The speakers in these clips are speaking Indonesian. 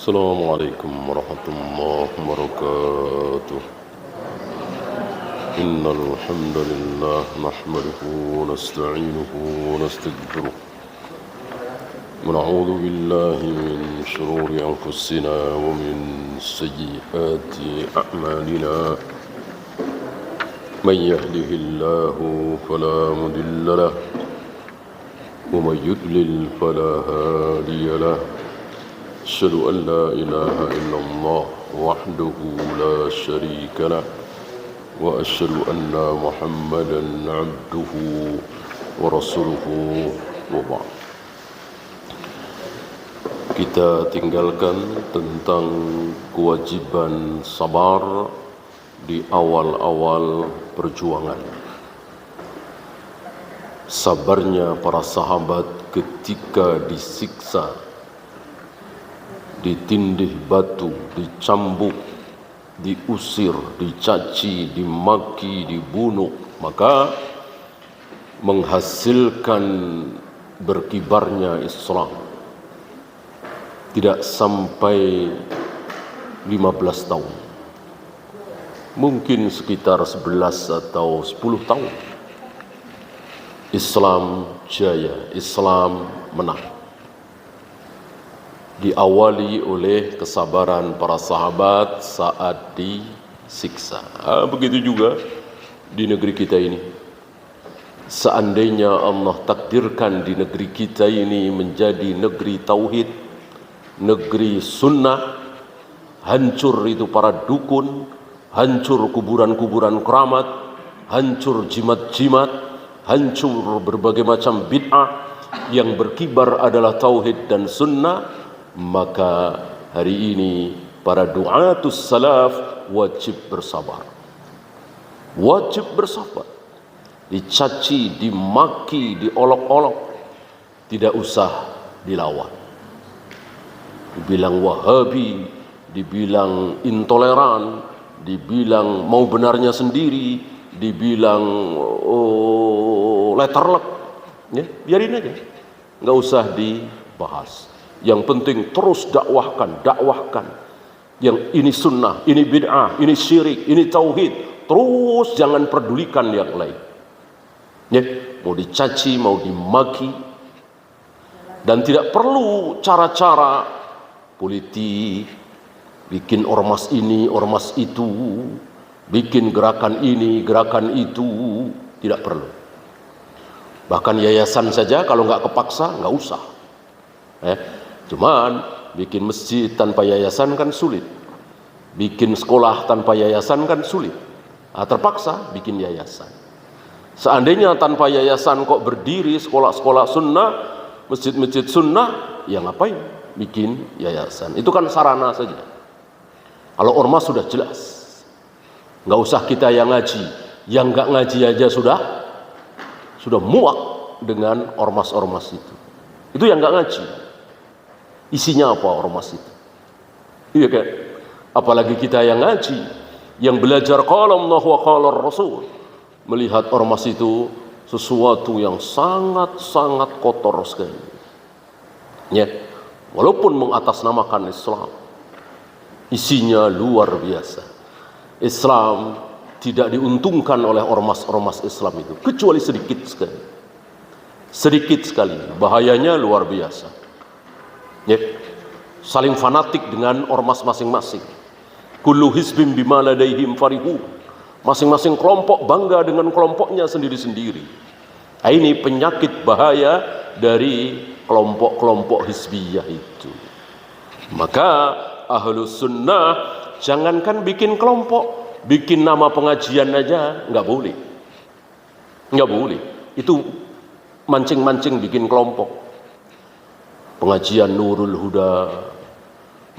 السلام عليكم ورحمة الله وبركاته. إن الحمد لله نحمده ونستعينه ونستغفره ونعوذ بالله من شرور أنفسنا ومن سيئات أعمالنا. من يهده الله فلا مضل له ومن يضلل فلا هادي له. أشهد أن لا إله إلا الله وحده لا شريك له وأشهد أن محمدا عبده ورسوله وبعد. Kita tinggalkan tentang kewajiban sabar di awal-awal perjuangan. Sabarnya para sahabat ketika disiksa, ditindih batu, dicambuk, diusir, dicaci, dimaki, dibunuh, maka menghasilkan berkibarnya Islam. Tidak sampai 15 tahun, mungkin sekitar 11 atau 10 tahun, Islam jaya, Islam menang. Diawali oleh kesabaran para sahabat saat disiksa. Begitu juga di negeri kita ini. Seandainya Allah takdirkan di negeri kita ini menjadi negeri tauhid, negeri sunnah, hancur itu para dukun, hancur kuburan-kuburan keramat, hancur jimat-jimat, hancur berbagai macam bid'ah, yang berkibar adalah tauhid dan sunnah. Maka hari ini para du'atus salaf wajib bersabar. Wajib bersabar. Dicaci, dimaki, diolok-olok, tidak usah dilawan. Dibilang Wahabi, dibilang intoleran, dibilang mau benarnya sendiri, dibilang letterlek, ya, biarin aja, nggak usah dibahas. Yang penting terus dakwahkan. Yang ini sunnah, ini bid'ah, ini syirik, ini tauhid. Terus jangan pedulikan yang lain. Ya, mau dicaci, mau dimaki. Dan tidak perlu cara-cara politik, bikin ormas ini, ormas itu, bikin gerakan ini, gerakan itu. Tidak perlu. Bahkan yayasan saja kalau nggak kepaksa, nggak usah. Cuman bikin masjid tanpa yayasan kan sulit. Bikin sekolah tanpa yayasan kan sulit. Terpaksa bikin yayasan. Seandainya tanpa yayasan kok berdiri sekolah-sekolah sunnah, masjid-masjid sunnah, ya ngapain bikin yayasan? Itu kan sarana saja. Kalau ormas sudah jelas. Nggak usah kita yang ngaji. Yang nggak ngaji aja sudah muak dengan ormas-ormas itu. Itu yang nggak ngaji. Isinya apa ormas itu? Iya kan? Apalagi kita yang ngaji, yang belajar qala Allah wa qala Rasul, melihat ormas itu sesuatu yang sangat-sangat kotor sekali. Ya, walaupun mengatasnamakan Islam, isinya luar biasa. Islam tidak diuntungkan oleh ormas-ormas Islam itu, kecuali sedikit sekali. Sedikit sekali, bahayanya luar biasa. Ya, saling fanatik dengan ormas masing-masing. Kullu hizbin bima ladaihim farihun. Masing-masing kelompok bangga dengan kelompoknya sendiri-sendiri. Ini penyakit bahaya dari kelompok-kelompok hizbiyah itu. Maka ahlus sunnah jangankan bikin kelompok, bikin nama pengajian aja nggak boleh. Nggak boleh. Itu mancing-mancing bikin kelompok. Pengajian Nurul Huda,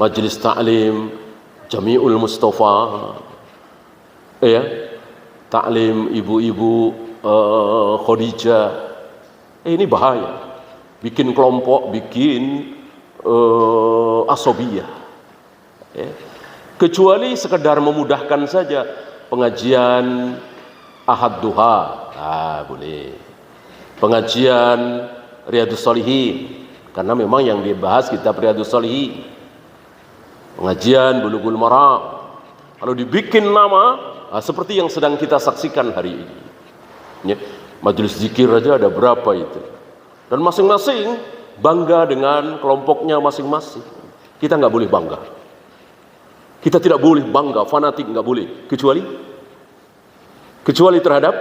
Majelis Ta'lim Jami'ul Mustafa, ya, Ta'lim Ibu-ibu Khadijah. Ini bahaya. Bikin kelompok, bikin asobiyah. Ya. Kecuali sekedar memudahkan saja pengajian Ahad Duha, boleh. Pengajian Riyadhus Shalihin, karena memang yang dibahas kitab Riyadhus Shalihin. pengajian Bulughul Maram. Kalau dibikin nama seperti yang sedang kita saksikan hari ini, ya, majelis zikir aja ada berapa itu, dan masing-masing bangga dengan kelompoknya masing-masing. Kita nggak boleh bangga, kita tidak boleh bangga, fanatik nggak boleh, kecuali terhadap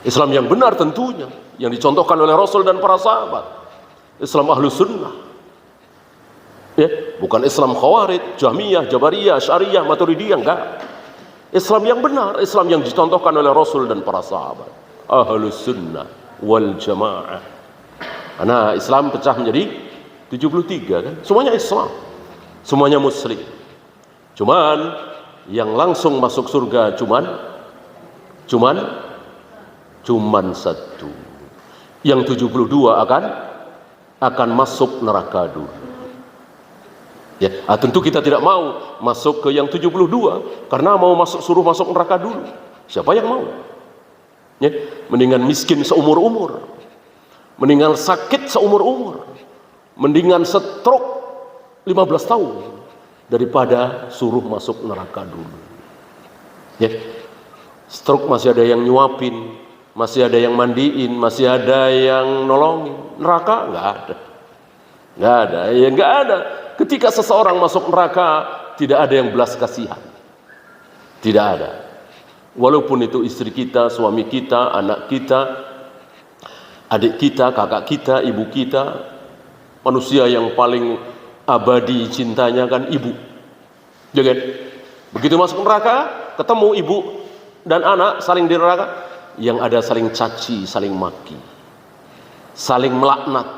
Islam yang benar tentunya, yang dicontohkan oleh Rasul dan para sahabat, Islam Ahlus Sunnah, ya, bukan Islam Khawarij, Jahmiyah, Jabariyah, Syariah, Maturidiyah, enggak. Islam yang benar, Islam yang dicontohkan oleh Rasul dan para sahabat, Ahlus Sunnah wal Jamaah. Karena Islam pecah menjadi 73 kan, semuanya Islam, semuanya Muslim. Cuman yang langsung masuk surga cuman satu. Yang 72 akan masuk neraka dulu. Ya, tentu kita tidak mau masuk ke yang 72 karena mau suruh masuk neraka dulu. Siapa yang mau? Ya, mendingan miskin seumur-umur, mendingan sakit seumur-umur, mendingan stroke 15 tahun daripada suruh masuk neraka dulu. Ya, stroke masih ada yang nyuapin, masih ada yang mandiin, masih ada yang nolongin. Neraka nggak ada. Ketika seseorang masuk neraka, tidak ada yang belas kasihan, tidak ada. Walaupun itu istri kita, suami kita, anak kita, adik kita, kakak kita, ibu kita, manusia yang paling abadi cintanya kan ibu. Jangan begitu masuk neraka, ketemu ibu dan anak saling di neraka, yang ada saling caci, saling maki, saling melaknat.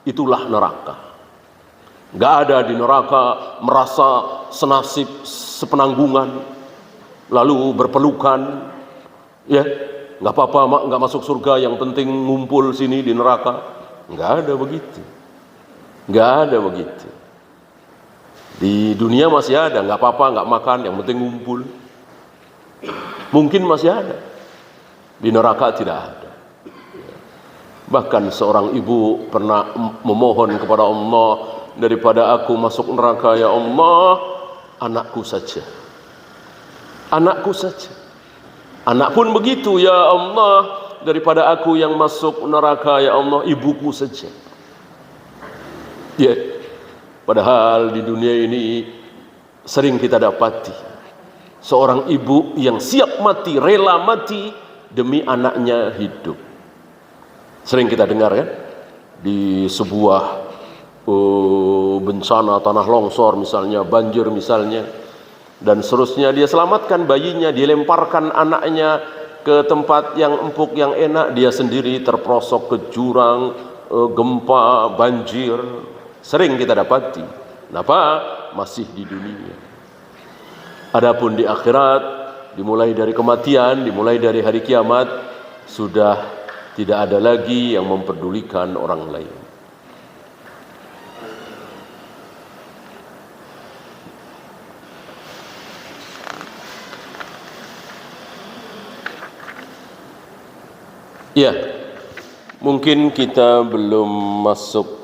Itulah neraka. Gak ada di neraka merasa senasib, sepenanggungan, lalu berpelukan, ya, nggak apa-apa mak, nggak masuk surga, yang penting ngumpul sini di neraka. Nggak ada begitu. Di dunia masih ada, nggak apa-apa, nggak makan, yang penting ngumpul. Mungkin masih ada. Di neraka tidak ada. Bahkan seorang ibu pernah memohon kepada Allah, daripada aku masuk neraka ya Allah, anakku saja. Anak pun begitu, ya Allah, daripada aku yang masuk neraka ya Allah, ibuku saja. Ya, padahal di dunia ini sering kita dapati seorang ibu yang siap mati, rela mati demi anaknya hidup. Sering kita dengar kan, di sebuah bencana tanah longsor misalnya, banjir misalnya, dan seterusnya, dia selamatkan bayinya, dia lemparkan anaknya ke tempat yang empuk, yang enak, dia sendiri terperosok ke jurang, gempa, banjir. Sering kita dapati. Kenapa? Masih di dunia. Adapun di akhirat, dimulai dari kematian, dimulai dari hari kiamat, sudah tidak ada lagi yang memperdulikan orang lain. Ya, mungkin kita belum masuk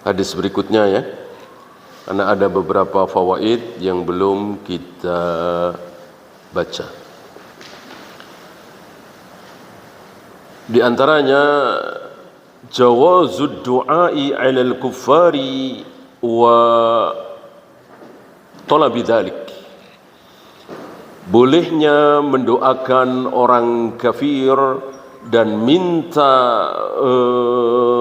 hadis berikutnya ya, karena ada beberapa fawaid yang belum kita baca. Di antaranya jawazud du'ai 'alal kuffari wa talabi dzalik. Bolehnya mendoakan orang kafir dan minta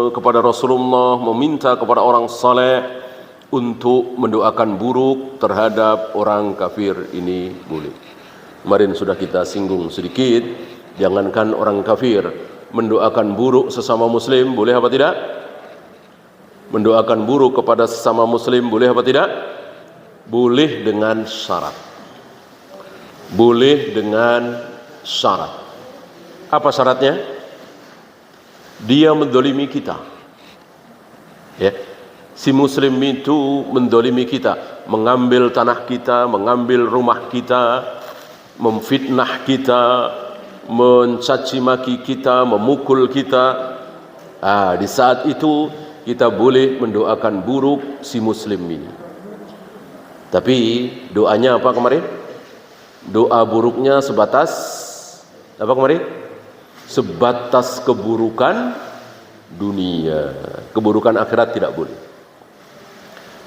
kepada Rasulullah, meminta kepada orang saleh untuk mendoakan buruk terhadap orang kafir ini boleh. Kemarin sudah kita singgung sedikit, jangankan orang kafir, mendoakan buruk sesama muslim boleh apa tidak? Mendoakan buruk kepada sesama muslim boleh apa tidak? Boleh dengan syarat. Boleh dengan syarat. Apa syaratnya? Dia mendolimi kita. Ya. Si muslim itu mendolimi kita, mengambil tanah kita, mengambil rumah kita, memfitnah kita, mencaci maki kita, memukul kita, di saat itu kita boleh mendoakan buruk si muslim ini. Tapi doanya apa kemarin? Doa buruknya sebatas apa kemarin? Sebatas keburukan dunia. Keburukan akhirat tidak boleh.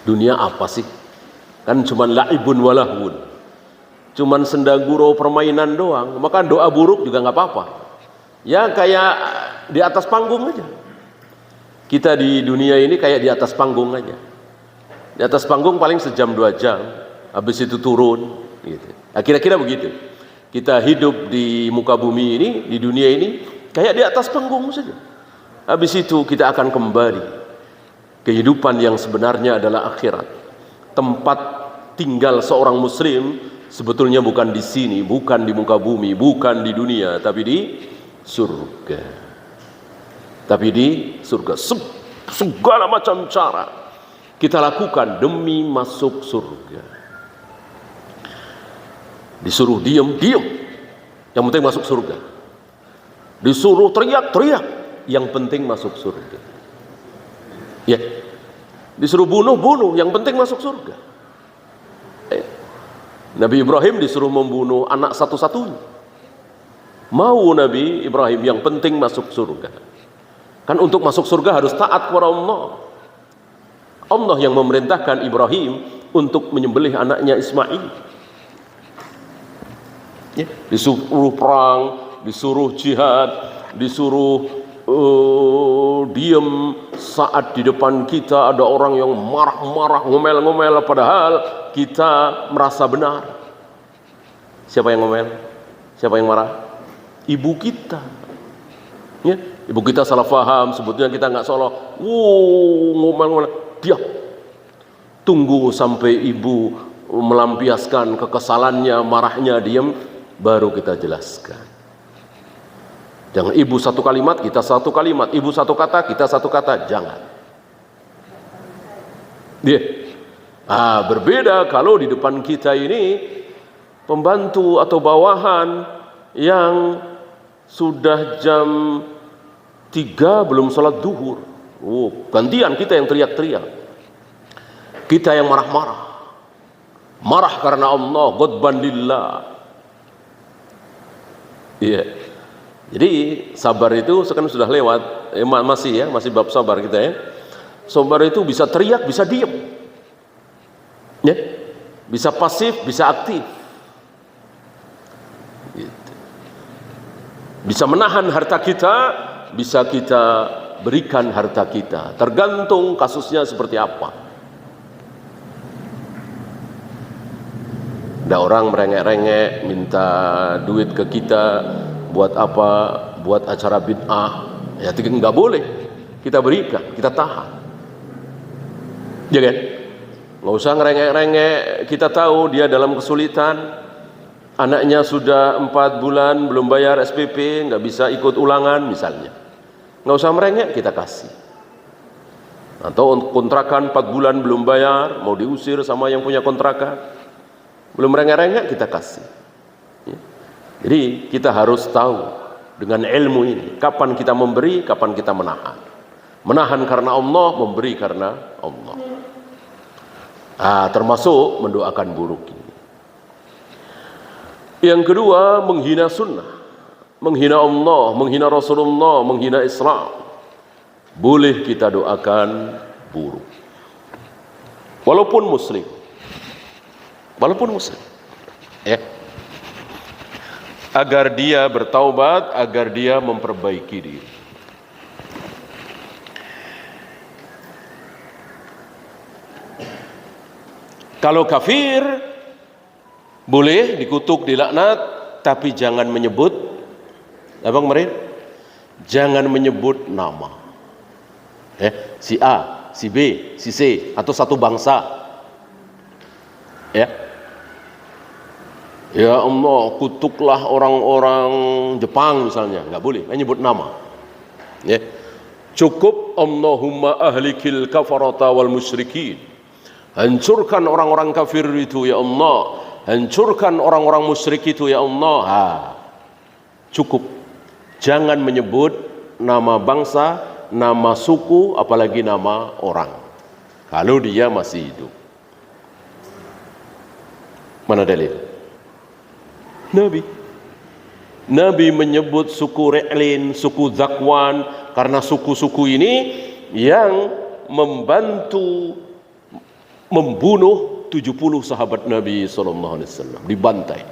Dunia apa sih? Kan cuma la'ibun walahun, cuman senda gurau permainan doang. Maka doa buruk juga nggak apa-apa. Ya kayak di atas panggung aja. Kita di dunia ini kayak di atas panggung aja. Di atas panggung paling sejam 2 jam, habis itu turun. Gitu. Nah, kira-kira begitu. Kita hidup di muka bumi ini, di dunia ini, kayak di atas panggung saja. Habis itu kita akan kembali. Kehidupan yang sebenarnya adalah akhirat. Tempat tinggal seorang muslim sebetulnya bukan di sini, bukan di muka bumi, bukan di dunia, tapi di surga. Tapi di surga. Segala macam cara kita lakukan demi masuk surga. Disuruh diam, diam. Yang penting masuk surga. Disuruh teriak, teriak. Yang penting masuk surga. Ya, disuruh bunuh, bunuh. Yang penting masuk surga. Nabi Ibrahim disuruh membunuh anak satu-satunya. Mau Nabi Ibrahim, yang penting masuk surga. Kan untuk masuk surga harus taat kepada Allah. Allah yang memerintahkan Ibrahim untuk menyembelih anaknya Ismail. Ya, disuruh perang, disuruh jihad, disuruh diam saat di depan kita ada orang yang marah-marah, ngomel-ngomel, padahal kita merasa benar. Siapa yang ngomel? Siapa yang marah? Ibu kita. Ya, ibu kita salah faham, sebetulnya kita nggak salah. Ngomel-ngomel, diam. Tunggu sampai ibu melampiaskan kekesalannya, marahnya, diam, baru kita jelaskan. Jangan ibu satu kalimat, kita satu kalimat. Ibu satu kata, kita satu kata. Jangan. Berbeda kalau di depan kita ini pembantu atau bawahan yang sudah jam 3 belum sholat duhur. Gantian kita yang teriak-teriak. Kita yang marah-marah. Marah karena Allah, ghadban lillah. Jadi sabar itu sekarang sudah lewat, masih bab sabar kita ya. Sabar itu bisa teriak, bisa diam, ya, bisa pasif, bisa aktif, gitu. Bisa menahan harta kita, bisa kita berikan harta kita, tergantung kasusnya seperti apa. Ada orang merengek-rengek minta duit ke kita. Buat apa? Buat acara bid'ah. Ya nggak boleh. Kita berikan, kita tahan. Ya kan? Nggak usah ngerengek-rengek. Kita tahu dia dalam kesulitan. Anaknya sudah 4 bulan belum bayar SPP, nggak bisa ikut ulangan misalnya. Nggak usah merengek, kita kasih. Atau kontrakan 4 bulan belum bayar, mau diusir sama yang punya kontrakan. Belum merengek-rengek, kita kasih. Ya. Jadi kita harus tahu dengan ilmu ini kapan kita memberi, kapan kita menahan. Menahan karena Allah, memberi karena Allah. Termasuk mendoakan buruk ini. Yang kedua, menghina sunnah, menghina Allah, menghina Rasulullah, menghina Islam. Boleh kita doakan buruk. Walaupun muslim. Ya. Agar dia bertaubat, agar dia memperbaiki diri. Kalau kafir boleh dikutuk, dilaknat, tapi jangan menyebut apa kemarin? Jangan menyebut nama. Si A, si B, si C, atau satu bangsa. Ya Allah, kutuklah orang-orang Jepang misalnya, nggak boleh, menyebut nama. Cukup Allahumma ahlikil kafarata wal musyrikin. Hancurkan orang-orang kafir itu ya Allah, hancurkan orang-orang musyrik itu ya Allah. Cukup. Jangan menyebut nama bangsa, nama suku, apalagi nama orang, kalau dia masih hidup. Mana dalil? Nabi menyebut suku Re'lin, suku Zakwan, karena suku-suku ini yang membantu membunuh 70 sahabat Nabi SAW, dibantai.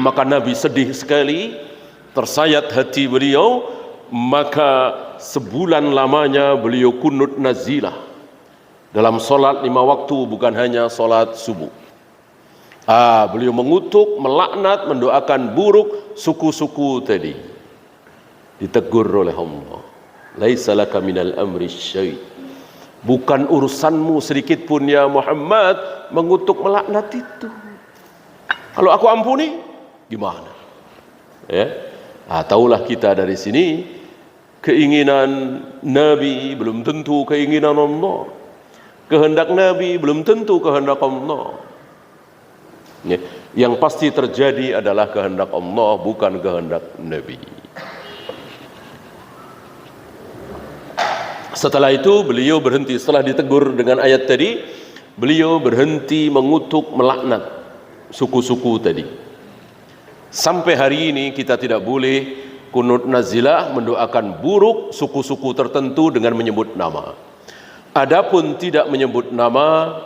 Maka Nabi sedih sekali, tersayat hati beliau, maka sebulan lamanya beliau kunut nazilah dalam solat 5 waktu, bukan hanya solat subuh. Beliau mengutuk, melaknat, mendoakan buruk suku-suku tadi. Ditegur oleh Allah, laisa laka minal amri syai', bukan urusanmu sedikit pun ya Muhammad mengutuk melaknat itu. Kalau aku ampuni, gimana? Ya, tahulah kita dari sini, keinginan Nabi belum tentu keinginan Allah, kehendak Nabi belum tentu kehendak Allah. Ya, yang pasti terjadi adalah kehendak Allah, bukan kehendak Nabi. Setelah itu beliau berhenti, setelah ditegur dengan ayat tadi, beliau berhenti mengutuk, melaknat suku-suku tadi. Sampai hari ini kita tidak boleh kunut nazilah mendoakan buruk suku-suku tertentu dengan menyebut nama. Adapun tidak menyebut nama,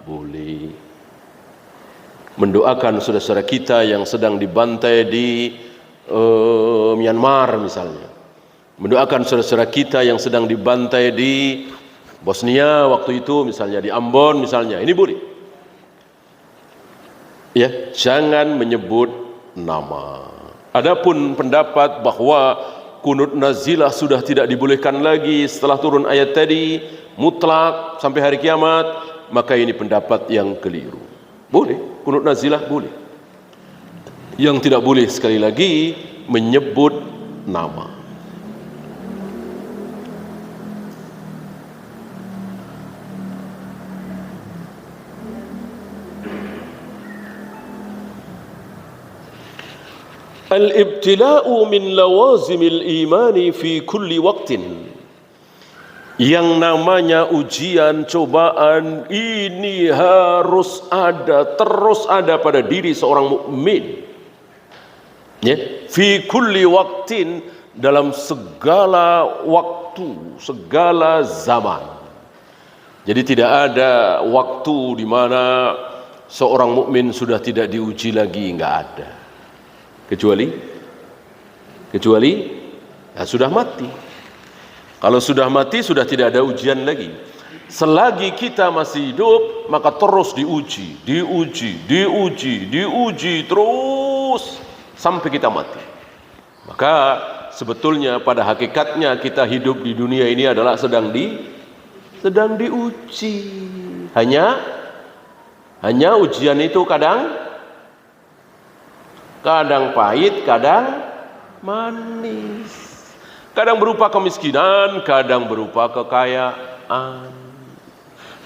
boleh. Mendoakan saudara-saudara kita yang sedang dibantai di Myanmar misalnya. Mendoakan saudara-saudara kita yang sedang dibantai di Bosnia waktu itu misalnya, di Ambon misalnya, ini boleh. Ya, jangan menyebut nama. Adapun pendapat bahwa kunut nazilah sudah tidak dibolehkan lagi setelah turun ayat tadi, mutlak sampai hari kiamat, maka ini pendapat yang keliru. Boleh, kunut nazilah boleh. Yang tidak boleh sekali lagi menyebut nama. Al-ibtila'u min lawazimil imani fi kulli waqtin. Yang namanya ujian, cobaan ini harus ada, terus ada pada diri seorang mukmin. Ya, fi kulli waqtin, dalam segala waktu, segala zaman. Jadi tidak ada waktu di mana seorang mukmin sudah tidak diuji lagi, enggak ada. Kecuali ya sudah mati. Kalau sudah mati sudah tidak ada ujian lagi. Selagi kita masih hidup, maka terus diuji terus sampai kita mati. Maka sebetulnya pada hakikatnya kita hidup di dunia ini adalah sedang diuji. Hanya ujian itu kadang pahit, kadang manis. Kadang berupa kemiskinan, kadang berupa kekayaan.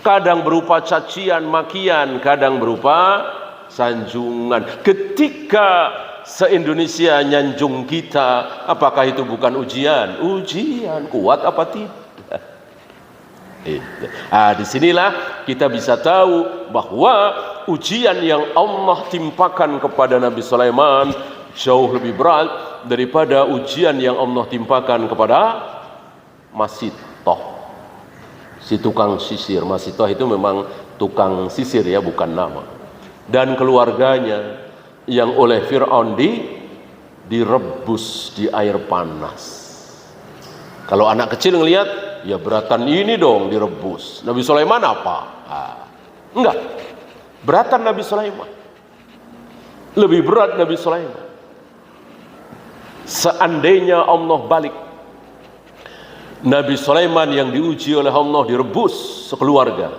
Kadang berupa cacian, makian, kadang berupa sanjungan. Ketika se-Indonesia nyanjung kita, apakah itu bukan ujian? Ujian, kuat apa tidak? Disinilah kita bisa tahu bahwa ujian yang Allah timpakan kepada Nabi Sulaiman jauh lebih berat daripada ujian yang Allah timpakan kepada Masitoh, si tukang sisir. Masitoh itu memang tukang sisir ya, bukan nama. Dan keluarganya yang oleh Fir'aun direbus di air panas. Kalau anak kecil ngelihat, ya beratan ini dong direbus. Nabi Sulaiman apa? Enggak. Beratan Nabi Sulaiman. Lebih berat Nabi Sulaiman. Seandainya Allah balik, Nabi Sulaiman yang diuji oleh Allah direbus sekeluarga,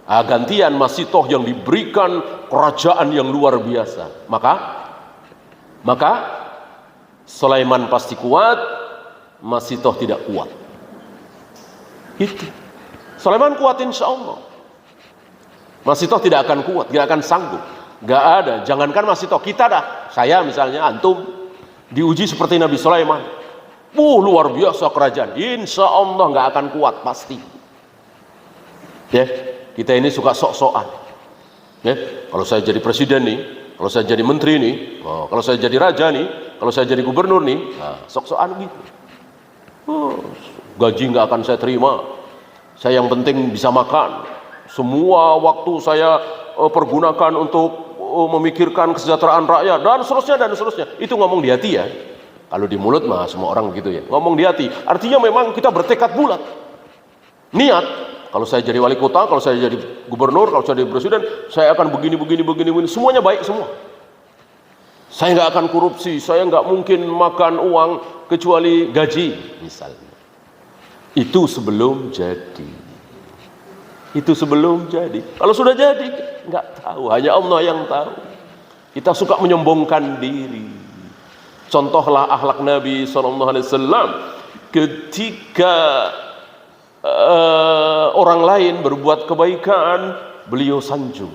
gantian Masitoh yang diberikan kerajaan yang luar biasa, maka Sulaiman pasti kuat, Masitoh tidak kuat. Itu Sulaiman kuat insya Allah, Masitoh tidak akan kuat, tidak akan sanggup. Nggak ada. Jangankan masih toh kita dah. Saya misalnya, antum diuji seperti Nabi Sulaiman. Luar biasa kerajaan. Insya Allah nggak akan kuat pasti. Ya, kita ini suka sok-sokan. Ya, kalau saya jadi presiden nih, kalau saya jadi menteri nih, kalau saya jadi raja nih, kalau saya jadi gubernur nih, sok-sokan gitu. Gaji nggak akan saya terima. Saya yang penting bisa makan. Semua waktu saya pergunakan untuk memikirkan kesejahteraan rakyat dan seterusnya. Itu ngomong di hati ya. Kalau di mulut mah semua orang begitu ya. Ngomong di hati. Artinya memang kita bertekad bulat. Niat. Kalau saya jadi wali kota, kalau saya jadi gubernur, kalau saya jadi presiden, saya akan begini. Semuanya baik semua. Saya nggak akan korupsi. Saya nggak mungkin makan uang kecuali gaji, misalnya. Itu sebelum jadi. Kalau sudah jadi, nggak tahu. Hanya Allah yang tahu. Kita suka menyombongkan diri. Contohlah akhlak Nabi SAW ketika orang lain berbuat kebaikan, beliau sanjung.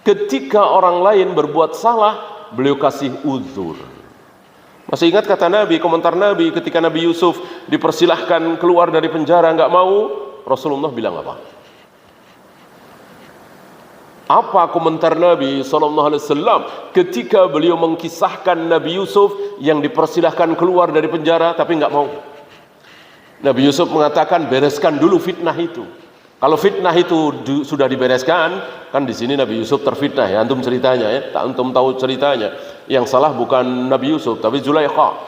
Ketika orang lain berbuat salah, beliau kasih uzur. Masih ingat kata Nabi, komentar Nabi ketika Nabi Yusuf dipersilahkan keluar dari penjara, nggak mau, Rasulullah bilang apa? Apa komentar Nabi SAW ketika beliau mengkisahkan Nabi Yusuf yang dipersilahkan keluar dari penjara tapi nggak mau? Nabi Yusuf mengatakan, bereskan dulu fitnah itu. Kalau fitnah itu sudah dibereskan, kan di sini Nabi Yusuf terfitnah ya, antum ceritanya ya, antum tahu ceritanya. Yang salah bukan Nabi Yusuf tapi Zulaikha.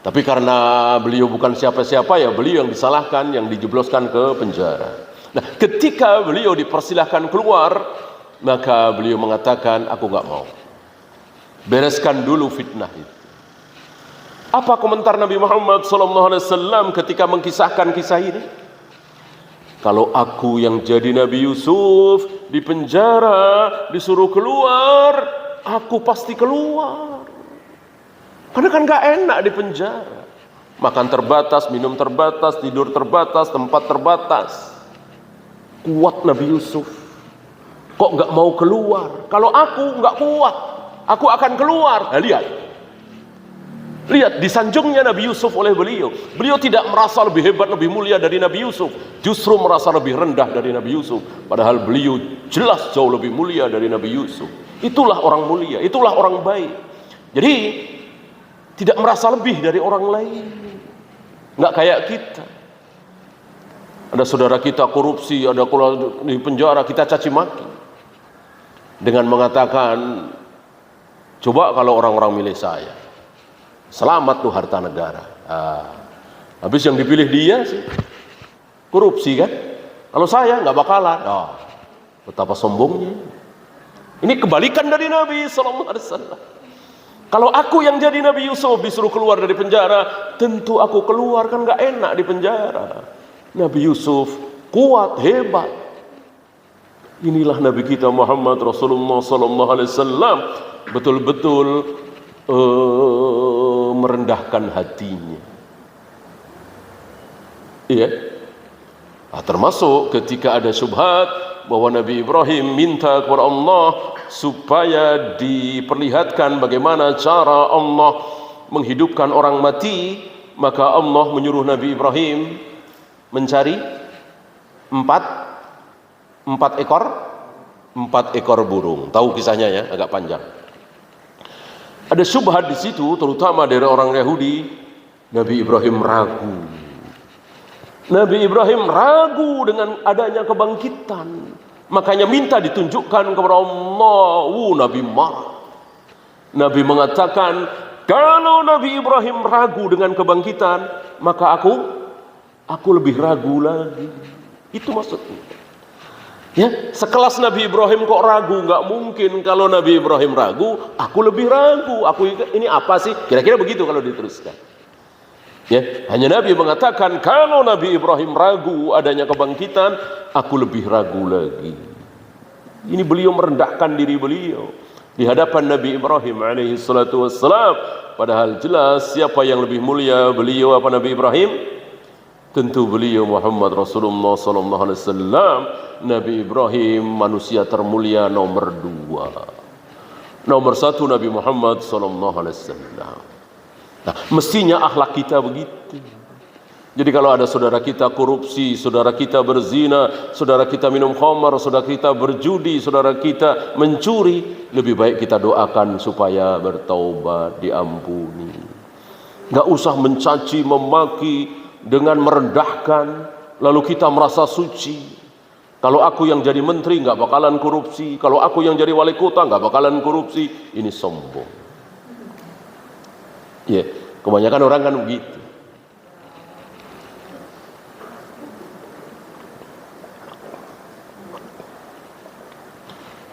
Tapi karena beliau bukan siapa-siapa ya, beliau yang disalahkan, yang dijebloskan ke penjara. Nah, ketika beliau dipersilahkan keluar, maka beliau mengatakan, aku nggak mau. Bereskan dulu fitnah itu. Apa komentar Nabi Muhammad SAW ketika mengkisahkan kisah ini? Kalau aku yang jadi Nabi Yusuf di penjara, disuruh keluar, aku pasti keluar. Karena kan gak enak di penjara. Makan terbatas, minum terbatas, tidur terbatas, tempat terbatas. Kuat Nabi Yusuf. Kok gak mau keluar? Kalau aku gak kuat, aku akan keluar. Nah, lihat disanjungnya Nabi Yusuf oleh beliau. Beliau tidak merasa lebih hebat, lebih mulia dari Nabi Yusuf. Justru merasa lebih rendah dari Nabi Yusuf. Padahal beliau jelas jauh lebih mulia dari Nabi Yusuf. Itulah orang mulia, itulah orang baik. Jadi tidak merasa lebih dari orang lain. Nggak kayak kita. Ada saudara kita korupsi, ada di penjara, kita caci maki. Dengan mengatakan, coba kalau orang-orang milih saya. Selamat tuh harta negara. Habis yang dipilih dia sih korupsi kan? Kalau saya nggak bakalan. Betapa sombongnya. Ini kebalikan dari Nabi SAW. Kalau aku yang jadi Nabi Yusuf disuruh keluar dari penjara, tentu aku keluar, kan nggak enak di penjara. Nabi Yusuf kuat, hebat. Inilah Nabi kita Muhammad Rasulullah SAW, betul-betul merendahkan hatinya. Iya. Termasuk ketika ada syubhat bahwa Nabi Ibrahim minta kepada Allah supaya diperlihatkan bagaimana cara Allah menghidupkan orang mati, maka Allah menyuruh Nabi Ibrahim mencari empat ekor burung. Tahu kisahnya ya, agak panjang. Ada syubhat di situ, terutama dari orang Yahudi. Nabi Ibrahim ragu. Nabi Ibrahim ragu dengan adanya kebangkitan. Makanya minta ditunjukkan kepada Allah. Nabi marah. Nabi mengatakan, kalau Nabi Ibrahim ragu dengan kebangkitan, maka aku lebih ragu lagi. Itu maksudnya. Ya, sekelas Nabi Ibrahim kok ragu? Nggak mungkin. Kalau Nabi Ibrahim ragu, aku lebih ragu. Ini apa sih? Kira-kira begitu kalau diteruskan. Ya, hanya Nabi mengatakan, kalau Nabi Ibrahim ragu adanya kebangkitan, aku lebih ragu lagi. Ini beliau merendahkan diri beliau di hadapan Nabi Ibrahim alaihissalatu wassalam. Padahal jelas siapa yang lebih mulia, beliau apa Nabi Ibrahim? Tentu beliau Muhammad Rasulullah sallallahu alaihi wasallam, Nabi Ibrahim manusia termulia nomor 2. Nomor 1 Nabi Muhammad sallallahu alaihi wasallam. Nah, mestinya akhlak kita begitu. Jadi kalau ada saudara kita korupsi, saudara kita berzina, saudara kita minum khamar, saudara kita berjudi, saudara kita mencuri, lebih baik kita doakan supaya bertaubat, diampuni. Gak usah mencaci, memaki, dengan merendahkan, lalu kita merasa suci. Kalau aku yang jadi menteri gak bakalan korupsi, kalau aku yang jadi wali kota gak bakalan korupsi. Ini sombong. Ya, kebanyakan orang kan begitu.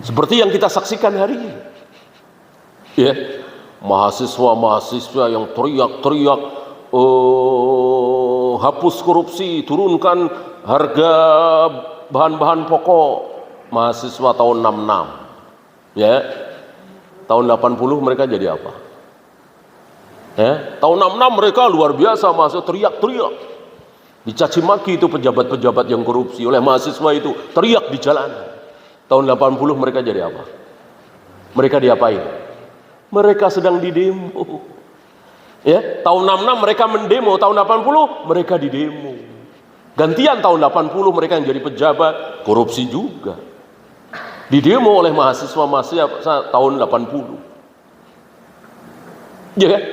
Seperti yang kita saksikan hari ini, ya, mahasiswa-mahasiswa yang teriak-teriak, hapus korupsi, turunkan harga bahan-bahan pokok. Mahasiswa tahun 66, ya, tahun 80 mereka jadi apa? Ya, tahun 66 mereka luar biasa, mahasiswa teriak-teriak, dicaci maki itu pejabat-pejabat yang korupsi oleh mahasiswa itu, teriak di jalanan. Tahun 80 mereka jadi apa? Mereka diapain? Mereka sedang didemo. Ya, tahun 66 mereka mendemo, tahun 80 mereka didemo. Gantian tahun 80 mereka yang jadi pejabat, korupsi juga. Didemo oleh mahasiswa-mahasiswa tahun 80. Ya kan?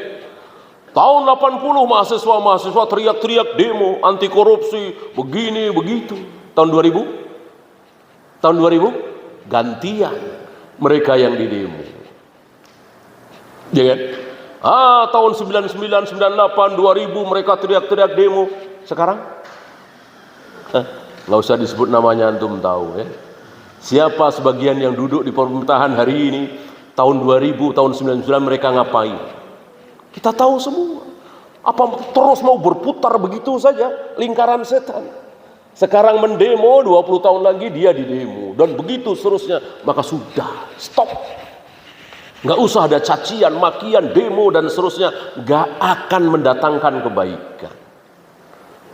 Tahun 80 mahasiswa-mahasiswa teriak-teriak demo anti korupsi, begini begitu. Tahun 2000? Tahun 2000 gantian mereka yang didemo. Ya kan? Tahun 99, 98, 2000 mereka teriak-teriak demo. Sekarang? Nggak usah disebut namanya, antum tahu ya. Siapa sebagian yang duduk di pemerintahan hari ini, tahun 2000, tahun 99 mereka ngapain? Kita tahu semua. Apa terus mau berputar begitu saja lingkaran setan? Sekarang mendemo, 20 tahun lagi dia didemo, dan begitu seterusnya. Maka sudah, stop. Nggak usah ada cacian, makian, demo dan seterusnya. Nggak akan mendatangkan kebaikan.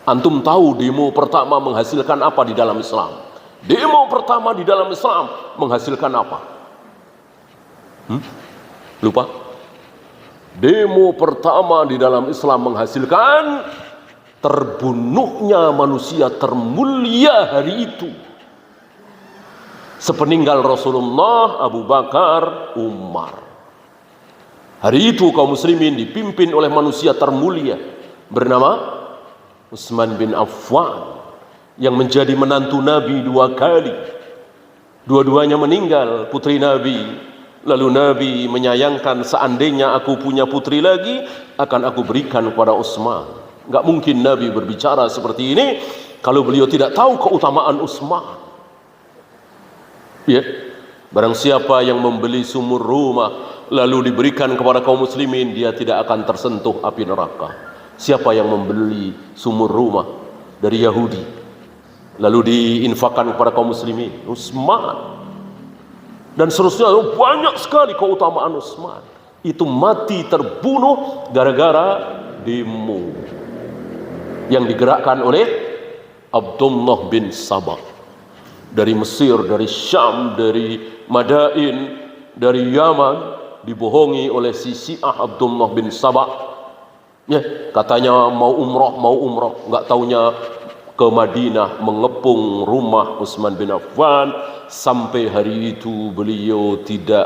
Antum tahu demo pertama menghasilkan apa di dalam Islam? Demo pertama di dalam Islam menghasilkan apa? Lupa? Demo pertama di dalam Islam menghasilkan terbunuhnya manusia termulia hari itu. Sepeninggal Rasulullah, Abu Bakar, Umar. Hari itu kaum muslimin dipimpin oleh manusia termulia bernama Utsman bin Affan, yang menjadi menantu Nabi 2 kali. Dua-duanya meninggal, putri Nabi. Lalu Nabi menyayangkan, seandainya aku punya putri lagi, akan aku berikan kepada Utsman. Nggak mungkin Nabi berbicara seperti ini kalau beliau tidak tahu keutamaan Utsman. Ya, barang siapa yang membeli sumur rumah lalu diberikan kepada kaum muslimin, dia tidak akan tersentuh api neraka. Siapa yang membeli sumur rumah dari Yahudi lalu diinfakkan kepada kaum muslimin? Utsman. Dan seterusnya, banyak sekali keutamaan Utsman. Itu mati terbunuh gara-gara demo yang digerakkan oleh Abdullah bin Sabah dari Mesir, dari Syam, dari Madain, dari Yaman, dibohongi oleh si Syiah Abdullah bin Sabah. Ya, katanya mau umroh, nggak taunya ke Madinah mengepung rumah Utsman bin Affan. Sampai hari itu beliau tidak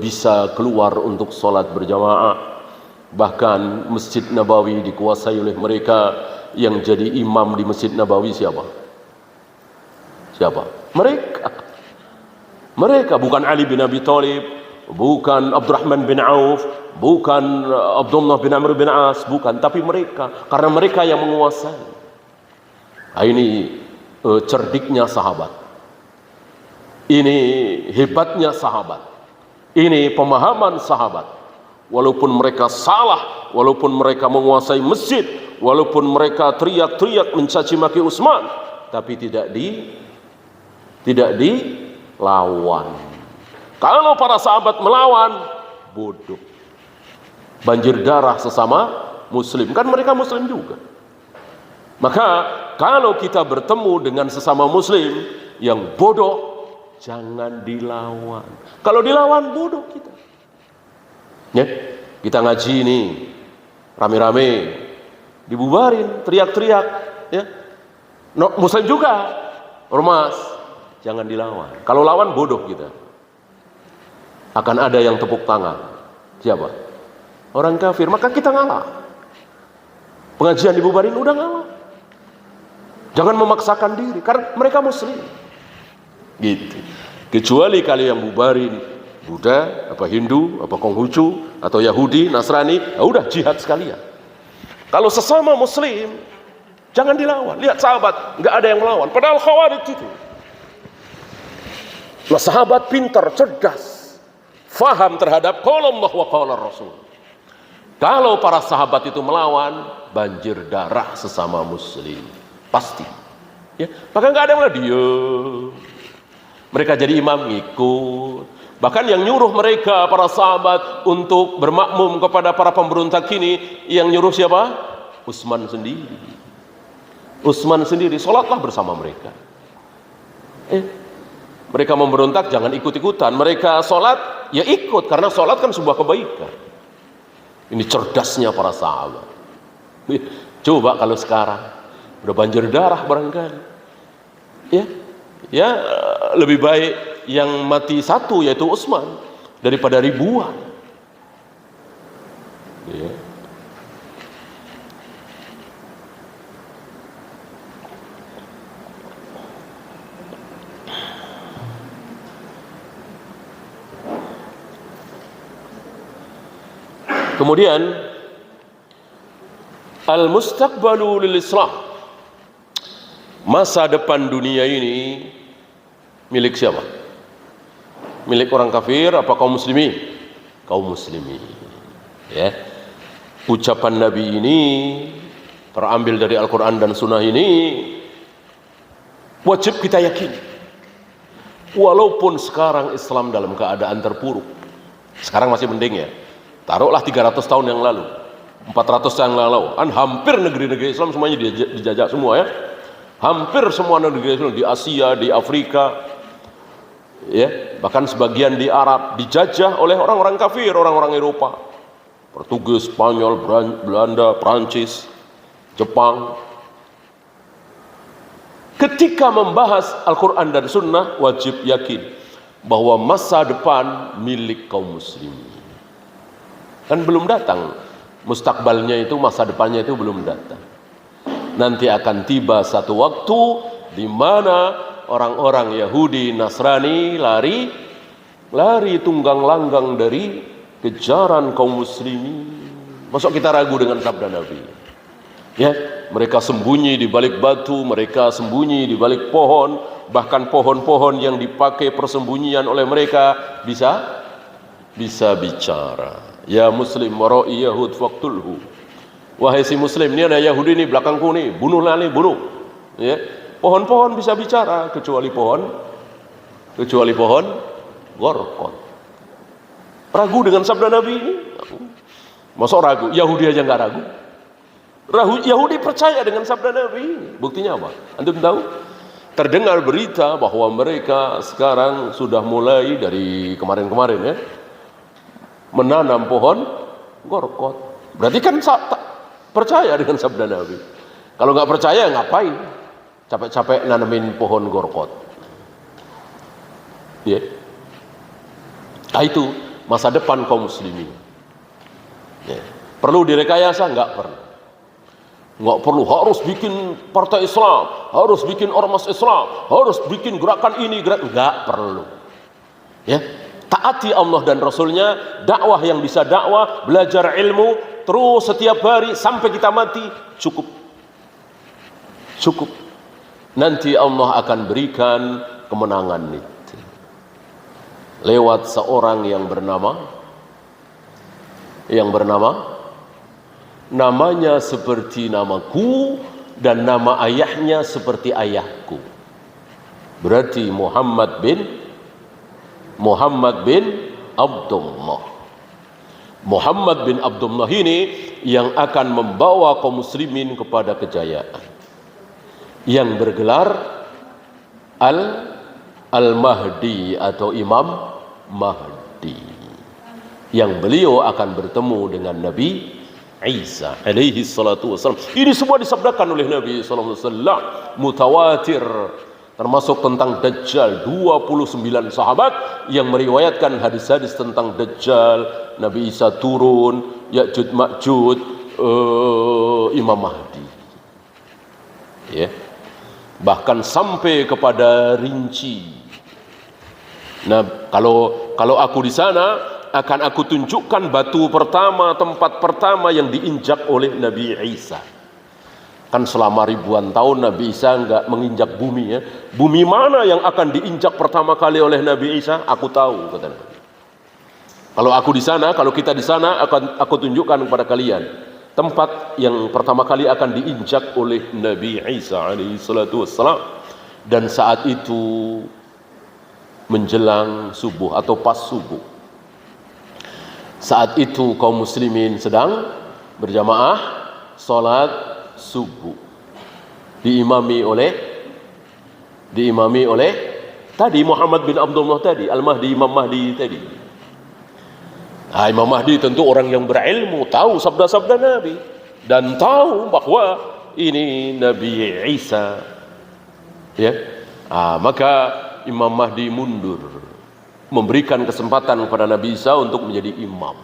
bisa keluar untuk sholat berjamaah. Bahkan Masjid Nabawi dikuasai oleh mereka. Yang jadi imam di Masjid Nabawi siapa? Siapa? Mereka, bukan Ali bin Abi Thalib, bukan Abdurrahman bin Auf, bukan Abdullah bin Amr bin As, bukan, tapi mereka, karena mereka yang menguasai. Ini cerdiknya sahabat, ini hebatnya sahabat, ini pemahaman sahabat. Walaupun mereka salah, walaupun mereka menguasai masjid, walaupun mereka teriak-teriak mencaci maki Utsman, tapi tidak dilawan. Kalau para sahabat melawan, bodoh, banjir darah sesama muslim. Kan mereka muslim juga. Maka kalau kita bertemu dengan sesama muslim yang bodoh, jangan dilawan. Kalau dilawan bodoh kita. Ya, kita ngaji ini rame-rame, dibubarin, teriak-teriak, ya. No, muslim juga, ormas, jangan dilawan. Kalau lawan bodoh kita. Akan ada yang tepuk tangan. Siapa? Orang kafir, maka kita ngalah. Pengajian dibubarin udah ngalah. Jangan memaksakan diri karena mereka muslim. Gitu. Kecuali kalau yang bubarin Buddha, apa Hindu, apa Konghucu, atau Yahudi, Nasrani, ya udah jihad sekalian. Kalau sesama muslim, jangan dilawan. Lihat sahabat, nggak ada yang melawan. Padahal Khawarij itu. Nah, sahabat pintar, cerdas, faham terhadap qala Allah wa qala Rasul. Kalau para sahabat itu melawan, banjir darah sesama muslim. Pasti. Ya, maka nggak ada yang diam. Mereka jadi imam ngikut. Bahkan yang nyuruh mereka para sahabat untuk bermakmum kepada para pemberontak ini, yang nyuruh siapa? Utsman sendiri. Utsman sendiri, sholatlah bersama mereka. Mereka memberontak jangan ikut-ikutan. Mereka sholat ya ikut, karena sholat kan sebuah kebaikan. Ini cerdasnya para sahabat. Coba kalau sekarang udah banjir darah barangkali, ya lebih baik yang mati satu yaitu Utsman daripada ribuan. Ya. Kemudian al-mustaqbalu lil Islam, masa depan dunia ini milik siapa? Milik orang kafir apa kaum muslimin? Kaum muslimin. Ya. Ucapan Nabi ini terambil dari Al-Quran dan Sunnah ini wajib kita yakini. Walaupun sekarang Islam dalam keadaan terpuruk, sekarang masih mending ya. Taruhlah 300 tahun yang lalu, 400 tahun yang lalu, kan hampir negeri-negeri Islam semuanya dijajah semua ya. Hampir semua negeri Islam di Asia, di Afrika, ya, bahkan sebagian di Arab dijajah oleh orang-orang kafir, orang-orang Eropa, Portugis, Spanyol, Belanda, Prancis, Jepang. Ketika membahas Al-Quran dan Sunnah, wajib yakin bahwa masa depan milik kaum muslimin. Kan belum datang, mustakbalnya itu, masa depannya itu belum datang. Nanti akan tiba satu waktu di mana orang-orang Yahudi, Nasrani lari tunggang langgang dari kejaran kaum muslimin. Masuk kita ragu dengan sabda Nabi? Ya, mereka sembunyi di balik batu, mereka sembunyi di balik pohon, bahkan pohon-pohon yang dipakai persembunyian oleh mereka bisa bicara. Ya muslim warai yahud faqtulhu. Wahai si muslim, ini ada Yahudi nih belakangku nih, bunuhlah nih, bunuh. Ya. Pohon-pohon bisa bicara kecuali pohon gorkot. Ragu dengan sabda Nabi ini? Masa ragu? Yahudi aja nggak ragu. Yahudi percaya dengan sabda Nabi ini. Buktinya apa? Antum tahu? Terdengar berita bahwa mereka sekarang sudah mulai dari kemarin-kemarin ya, menanam pohon gorkot. Berarti kan percaya dengan sabda Nabi. Kalau nggak percaya ngapain capek-capek nanamin pohon gorkot? Ya. Nah, itu masa depan kaum muslimin. Ya. Perlu direkayasa? Nggak perlu. Nggak perlu harus bikin partai Islam, harus bikin ormas Islam, harus bikin gerakan ini, nggak perlu. Ya. Taati Allah dan Rasulnya, dakwah yang bisa dakwah, belajar ilmu terus setiap hari sampai kita mati, cukup. Nanti Allah akan berikan kemenangan itu lewat seorang yang bernama namanya seperti namaku dan nama ayahnya seperti ayahku. Berarti Muhammad bin Abdullah. Muhammad bin Abdullah ini yang akan membawa kaum muslimin kepada kejayaan. yang bergelar Al-Mahdi atau Imam Mahdi, yang beliau akan bertemu dengan Nabi Isa alaihi salatu wassalam. Ini semua disabdakan oleh Nabi sallallahu alaihi wasallam, mutawatir, termasuk tentang Dajjal. 29 sahabat yang meriwayatkan hadis-hadis tentang Dajjal, Nabi Isa turun, Ya'juj Ma'juj, Imam Mahdi. Ya. Bahkan sampai kepada rinci. Nah, kalau aku di sana, akan aku tunjukkan batu pertama, tempat pertama yang diinjak oleh Nabi Isa. Kan selama ribuan tahun Nabi Isa enggak menginjak bumi, ya. Bumi mana yang akan diinjak pertama kali oleh Nabi Isa? Aku tahu, kata Nabi. Kalau aku di sana, kalau kita di sana, akan aku tunjukkan kepada kalian tempat yang pertama kali akan diinjak oleh Nabi Isa alaihi salatu wassalam. Dan saat itu menjelang subuh atau pas subuh. Saat itu kaum muslimin sedang berjamaah salat subuh, diimami oleh tadi Muhammad bin Abdullah tadi, Al-Mahdi, Imam Mahdi tadi. Nah, Imam Mahdi tentu orang yang berilmu, tahu sabda-sabda Nabi dan tahu bahwa ini Nabi Isa, ya. Maka Imam Mahdi mundur, memberikan kesempatan kepada Nabi Isa untuk menjadi imam.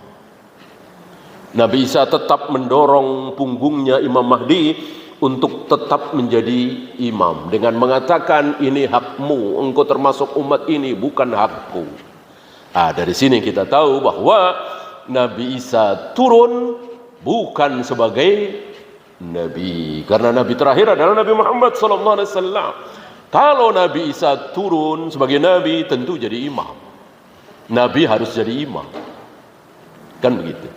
Nabi Isa tetap mendorong punggungnya Imam Mahdi untuk tetap menjadi imam dengan mengatakan, ini hakmu, engkau termasuk umat ini, bukan hakku. Dari sini kita tahu bahwa Nabi Isa turun bukan sebagai nabi, karena nabi terakhir adalah Nabi Muhammad SAW. Kalau Nabi Isa turun sebagai nabi, tentu jadi imam. Nabi harus jadi imam, kan begitu.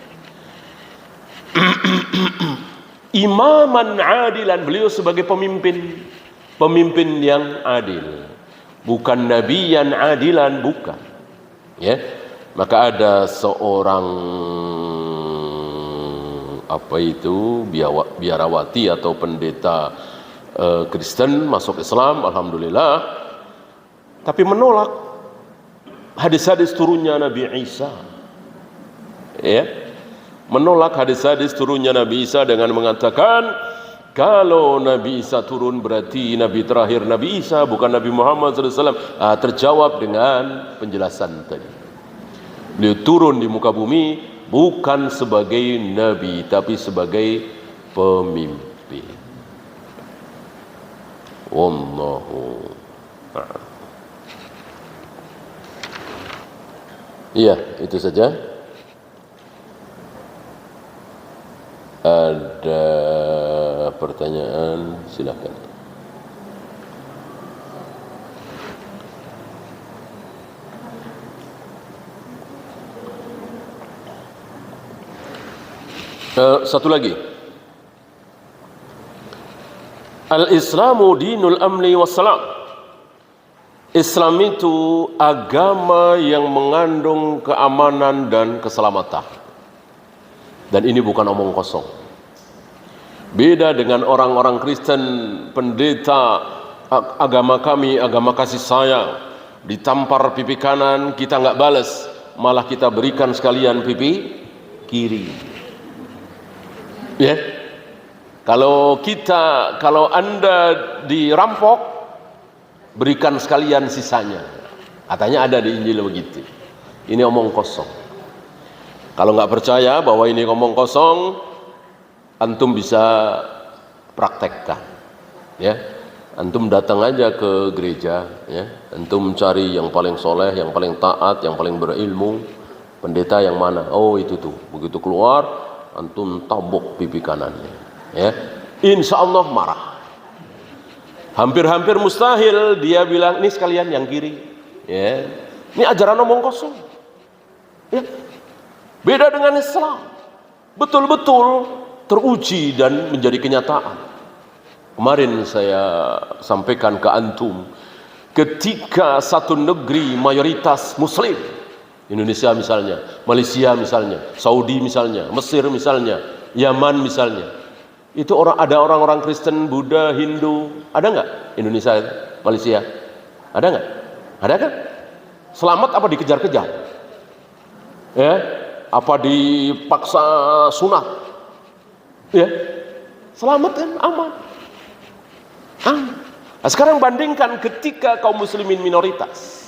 Imaman adilan, beliau sebagai pemimpin yang adil, bukan nabi yang adilan, bukan. Ya, maka ada seorang biarawati atau pendeta Kristen masuk Islam, alhamdulillah, tapi menolak hadis-hadis turunnya Nabi Isa. Ya, menolak hadis-hadis turunnya Nabi Isa dengan mengatakan, kalau Nabi Isa turun berarti Nabi terakhir Nabi Isa, bukan Nabi Muhammad SAW. Terjawab dengan penjelasan tadi. Beliau turun di muka bumi bukan sebagai Nabi, tapi sebagai pemimpin. Wallahu a'lam. Iya, itu saja. Ada pertanyaan, silakan. Satu lagi. Al-Islamu dinul amni wassalam. Islam itu agama yang mengandung keamanan dan keselamatan. Dan ini bukan omong kosong. Beda dengan orang-orang Kristen, pendeta, agama kami, agama kasih sayang. Ditampar pipi kanan, kita nggak balas, malah kita berikan sekalian pipi kiri. Ya, kalau Anda dirampok, berikan sekalian sisanya. Katanya ada di Injil begitu. Ini omong kosong. Kalau nggak percaya bahwa ini ngomong kosong, antum bisa praktekkan. Ya, antum datang aja ke gereja. Ya, antum cari yang paling soleh, yang paling taat, yang paling berilmu. Pendeta yang mana? Oh itu tuh. Begitu keluar, antum tabok pipi kanannya. Ya, insya Allah marah. Hampir-hampir mustahil dia bilang, ini sekalian yang kiri. Ya, ini ajaran omong kosong. Ya. Beda dengan Islam, betul-betul teruji dan menjadi kenyataan. Kemarin saya sampaikan ke antum, ketika satu negeri mayoritas muslim, Indonesia misalnya, Malaysia misalnya, Saudi misalnya, Mesir misalnya, Yaman misalnya, Itu ada orang-orang Kristen, Buddha, Hindu, ada nggak Indonesia, Malaysia? Ada nggak? Ada kan? Selamat apa dikejar-kejar? Ya, apa dipaksa sunat? Ya, selamat kan, aman. Nah, sekarang bandingkan ketika kaum muslimin minoritas.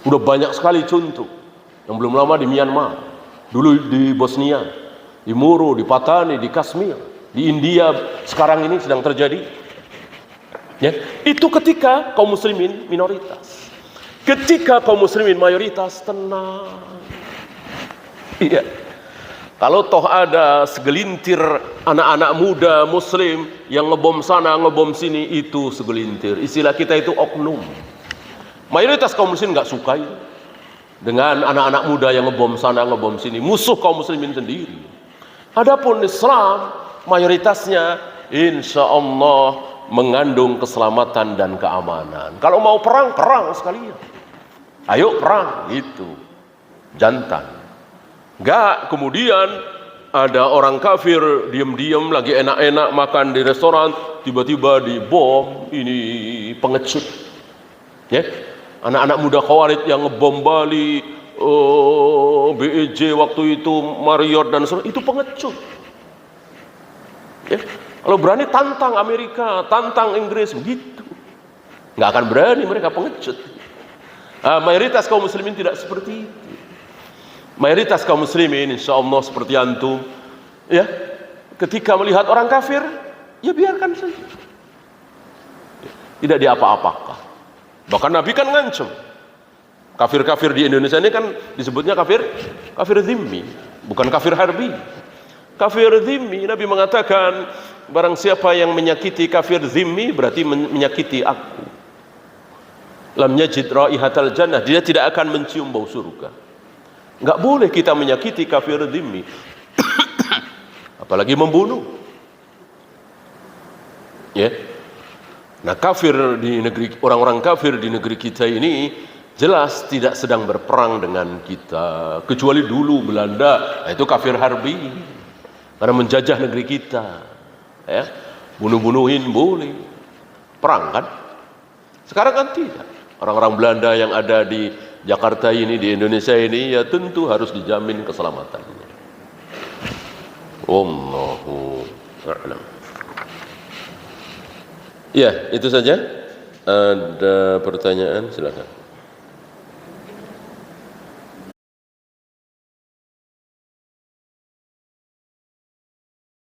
Udah banyak sekali contoh. Yang belum lama di Myanmar, dulu di Bosnia, di Moro, di Patani, di Kashmir, di India sekarang ini sedang terjadi. Ya, itu ketika kaum muslimin minoritas. Ketika kaum muslimin mayoritas, tenang. Iya. Kalau toh ada segelintir anak-anak muda muslim yang ngebom sana, ngebom sini, itu segelintir. Istilah kita itu oknum. Mayoritas kaum muslim nggak suka itu. Dengan anak-anak muda yang ngebom sana, ngebom sini. Musuh kaum muslimin sendiri. Adapun Islam, mayoritasnya insya Allah mengandung keselamatan dan keamanan. Kalau mau perang, perang sekalian. Ayo perang, itu jantan. Enggak, kemudian ada orang kafir diam-diam lagi enak-enak makan di restoran, tiba-tiba dibom. Ini pengecut. Ya, anak-anak muda Khawarij yang ngebom Bali, BEJ waktu itu, Marriott dan sebagainya, itu pengecut. Ya, kalau berani tantang Amerika, tantang Inggris, begitu. Nggak akan berani, mereka pengecut. Mayoritas kaum muslimin tidak seperti itu. Mayoritas kaum muslimin insya Allah seperti antum, ya, ketika melihat orang kafir, ya biarkan saja, tidak diapa-apakan. Bahkan Nabi kan ngancam kafir-kafir di Indonesia ini kan disebutnya kafir zimmi, bukan kafir harbi. Kafir zimmi, Nabi mengatakan barang siapa yang menyakiti kafir zimmi berarti menyakiti aku. Lam yajid raihatal jannah, dia tidak akan mencium bau surga. Enggak boleh kita menyakiti kafir zimmi. Apalagi membunuh. Ya. Nah, kafir di negeri, orang-orang kafir di negeri kita ini jelas tidak sedang berperang dengan kita. Kecuali dulu Belanda, itu kafir harbi. Karena menjajah negeri kita. Ya. Bunuh-bunuhin boleh. Perang kan? Sekarang kan tidak. Orang-orang Belanda yang ada di Jakarta ini, di Indonesia ini, ya tentu harus dijamin keselamatannya. Wallahu a'lam. Ya, itu saja. Ada pertanyaan, silakan.